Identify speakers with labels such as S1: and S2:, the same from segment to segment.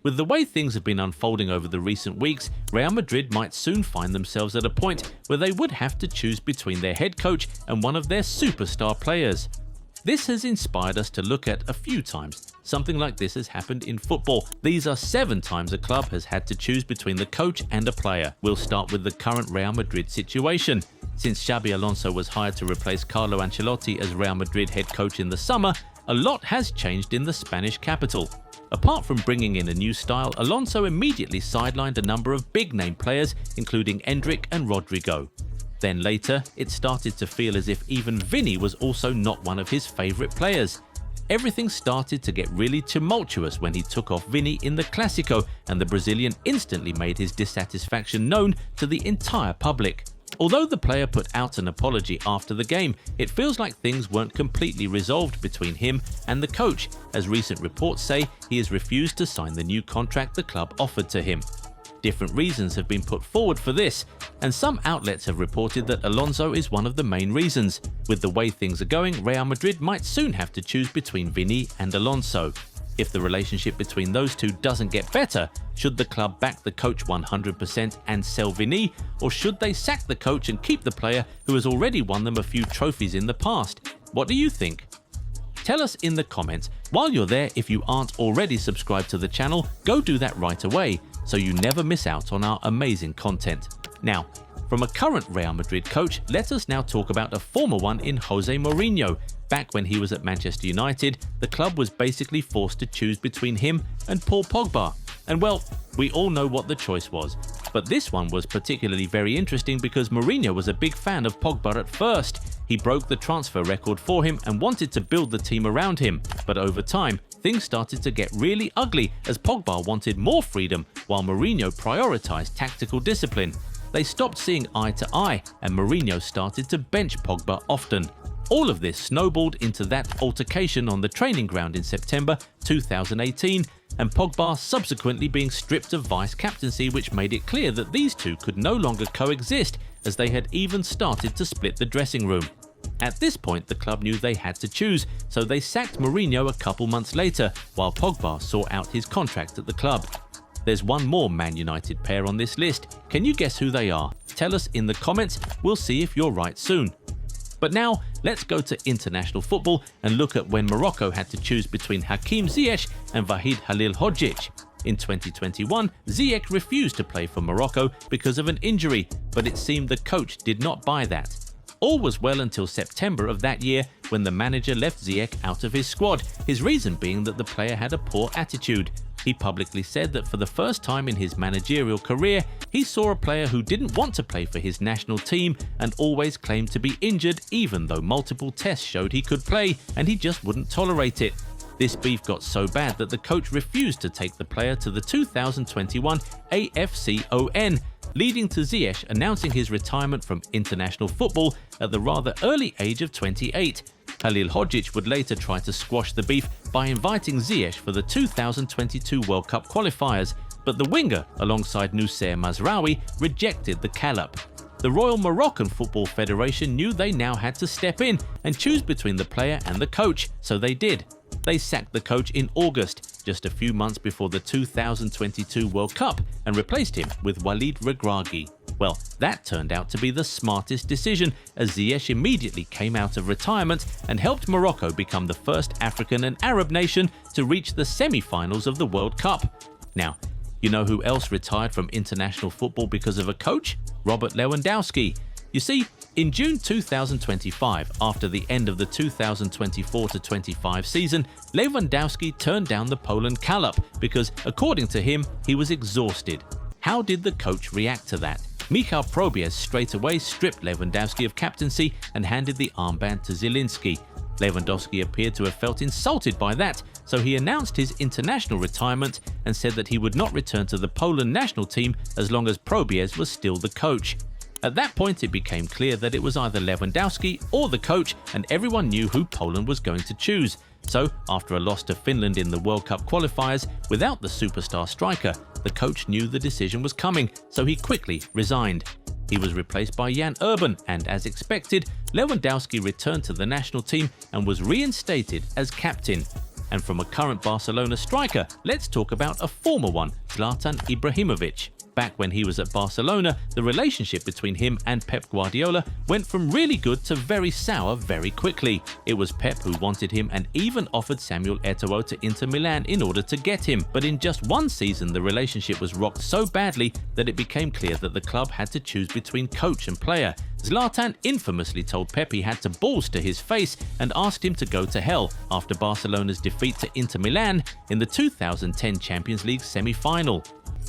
S1: With the way things have been unfolding over the recent weeks, Real Madrid might soon find themselves at a point where they would have to choose between their head coach and one of their superstar players. This has inspired us to look at a few times. Something like this has happened in football. These are 7 times a club has had to choose between the coach and a player. We'll start with the current Real Madrid situation. Since Xabi Alonso was hired to replace Carlo Ancelotti as Real Madrid head coach in the summer, a lot has changed in the Spanish capital. Apart from bringing in a new style, Alonso immediately sidelined a number of big-name players, including Endrick and Rodrygo. Then later, it started to feel as if even Viní was also not one of his favourite players. Everything started to get really tumultuous when he took off Viní in the Clásico, and the Brazilian instantly made his dissatisfaction known to the entire public. Although the player put out an apology after the game, it feels like things weren't completely resolved between him and the coach, as recent reports say he has refused to sign the new contract the club offered to him. Different reasons have been put forward for this, and some outlets have reported that Alonso is one of the main reasons. With the way things are going, Real Madrid might soon have to choose between Viní and Alonso. If the relationship between those two doesn't get better, should the club back the coach 100% and sell Viní, or should they sack the coach and keep the player who has already won them a few trophies in the past? What do you think? Tell us in the comments. While you're there, if you aren't already subscribed to the channel, go do that right away, so you never miss out on our amazing content. Now, from a current Real Madrid coach, let us now talk about a former one in Jose Mourinho. Back when he was at Manchester United, the club was basically forced to choose between him and Paul Pogba. And well, we all know what the choice was. But this one was particularly very interesting because Mourinho was a big fan of Pogba at first. He broke the transfer record for him and wanted to build the team around him. But over time, things started to get really ugly as Pogba wanted more freedom while Mourinho prioritized tactical discipline. They stopped seeing eye to eye and Mourinho started to bench Pogba often. All of this snowballed into that altercation on the training ground in September 2018, and Pogba subsequently being stripped of vice-captaincy, which made it clear that these two could no longer coexist, as they had even started to split the dressing room. At this point, the club knew they had to choose, so they sacked Mourinho a couple months later, while Pogba saw out his contract at the club. There's one more Man United pair on this list. Can you guess who they are? Tell us in the comments, we'll see if you're right soon. But now, let's go to international football and look at when Morocco had to choose between Hakim Ziyech and Vahid Halilhodžić. In 2021, Ziyech refused to play for Morocco because of an injury, but it seemed the coach did not buy that. All was well until September of that year when the manager left Ziyech out of his squad, his reason being that the player had a poor attitude. He publicly said that for the first time in his managerial career, he saw a player who didn't want to play for his national team and always claimed to be injured even though multiple tests showed he could play, and he just wouldn't tolerate it. This beef got so bad that the coach refused to take the player to the 2021 AFCON, leading to Ziyech announcing his retirement from international football at the rather early age of 28. Halilhodžić would later try to squash the beef by inviting Ziyech for the 2022 World Cup qualifiers, but the winger, alongside Noussair Mazraoui, rejected the call-up. The Royal Moroccan Football Federation knew they now had to step in and choose between the player and the coach, so they did. They sacked the coach in August, just a few months before the 2022 World Cup, and replaced him with Walid Regragui. Well, that turned out to be the smartest decision, as Ziyech immediately came out of retirement and helped Morocco become the first African and Arab nation to reach the semi-finals of the World Cup. Now, you know who else retired from international football because of a coach? Robert Lewandowski. You see, in June 2025, after the end of the 2024-25 season, Lewandowski turned down the Poland call-up because, according to him, he was exhausted. How did the coach react to that? Michał Probierz straight away stripped Lewandowski of captaincy and handed the armband to Zielinski. Lewandowski appeared to have felt insulted by that, so he announced his international retirement and said that he would not return to the Poland national team as long as Probierz was still the coach. At that point, it became clear that it was either Lewandowski or the coach, and everyone knew who Poland was going to choose. So, after a loss to Finland in the World Cup qualifiers without the superstar striker, the coach knew the decision was coming, so he quickly resigned. He was replaced by Jan Urban, and as expected, Lewandowski returned to the national team and was reinstated as captain. And from a current Barcelona striker, let's talk about a former one, Zlatan Ibrahimovic. Back when he was at Barcelona, the relationship between him and Pep Guardiola went from really good to very sour very quickly. It was Pep who wanted him and even offered Samuel Eto'o to Inter Milan in order to get him. But in just one season, the relationship was rocked so badly that it became clear that the club had to choose between coach and player. Zlatan infamously told Pep he had to balls to his face and asked him to go to hell after Barcelona's defeat to Inter Milan in the 2010 Champions League semi-final.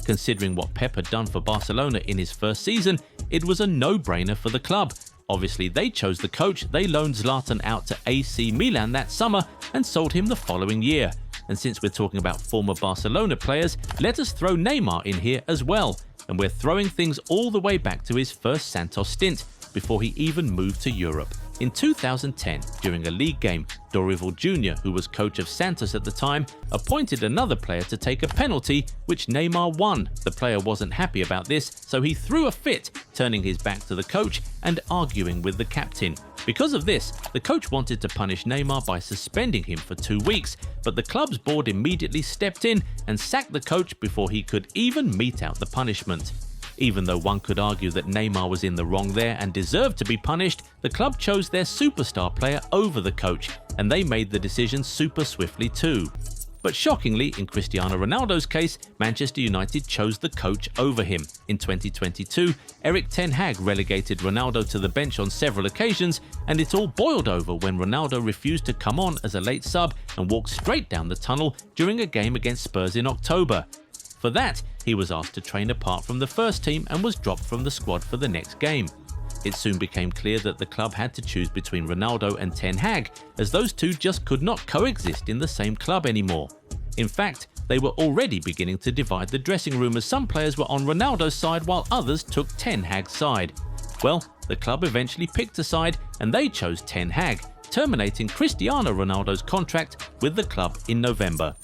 S1: Considering what Pep had done for Barcelona in his first season, it was a no-brainer for the club. Obviously, they chose the coach. They loaned Zlatan out to AC Milan that summer and sold him the following year. And since we're talking about former Barcelona players, let us throw Neymar in here as well. And we're throwing things all the way back to his first Santos stint, before he even moved to Europe. In 2010, during a league game, Dorival Jr., who was coach of Santos at the time, appointed another player to take a penalty, which Neymar won. The player wasn't happy about this, so he threw a fit, turning his back to the coach and arguing with the captain. Because of this, the coach wanted to punish Neymar by suspending him for 2 weeks, but the club's board immediately stepped in and sacked the coach before he could even mete out the punishment. Even though one could argue that Neymar was in the wrong there and deserved to be punished, the club chose their superstar player over the coach, and they made the decision super swiftly too. But shockingly, in Cristiano Ronaldo's case, Manchester United chose the coach over him. In 2022, Erik ten Hag relegated Ronaldo to the bench on several occasions, and it all boiled over when Ronaldo refused to come on as a late sub and walked straight down the tunnel during a game against Spurs in October. For that, he was asked to train apart from the first team and was dropped from the squad for the next game. It soon became clear that the club had to choose between Ronaldo and ten Hag, as those two just could not coexist in the same club anymore. In fact, they were already beginning to divide the dressing room, as some players were on Ronaldo's side while others took ten Hag's side. Well, the club eventually picked a side and they chose ten Hag, terminating Cristiano Ronaldo's contract with the club in November.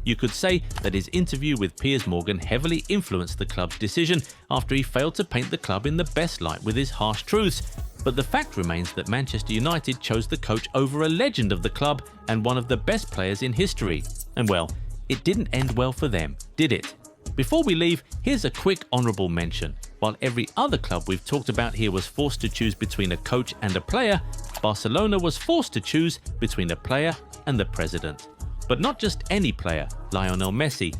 S1: You could say that his interview with Piers Morgan heavily influenced the club's decision after he failed to paint the club in the best light with his harsh truths. But the fact remains that Manchester United chose the coach over a legend of the club and one of the best players in history. And well, it didn't end well for them, did it? Before we leave, here's a quick honourable mention. While every other club we've talked about here was forced to choose between a coach and a player, Barcelona was forced to choose between a player and the president. But not just any player, Lionel Messi.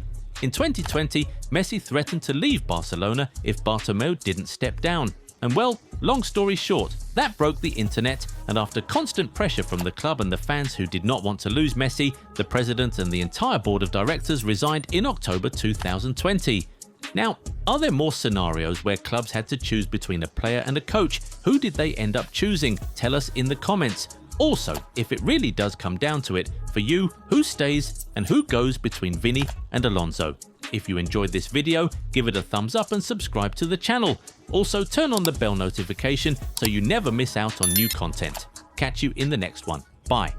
S1: In 2020, Messi threatened to leave Barcelona if Bartomeu didn't step down. And well, long story short, that broke the internet, and after constant pressure from the club and the fans who did not want to lose Messi, the president and the entire board of directors resigned in October 2020. Now, are there more scenarios where clubs had to choose between a player and a coach? Who did they end up choosing? Tell us in the comments. Also, if it really does come down to it, for you, who stays and who goes between Viní and Alonso? If you enjoyed this video, give it a thumbs up and subscribe to the channel. Also, turn on the bell notification so you never miss out on new content. Catch you in the next one. Bye.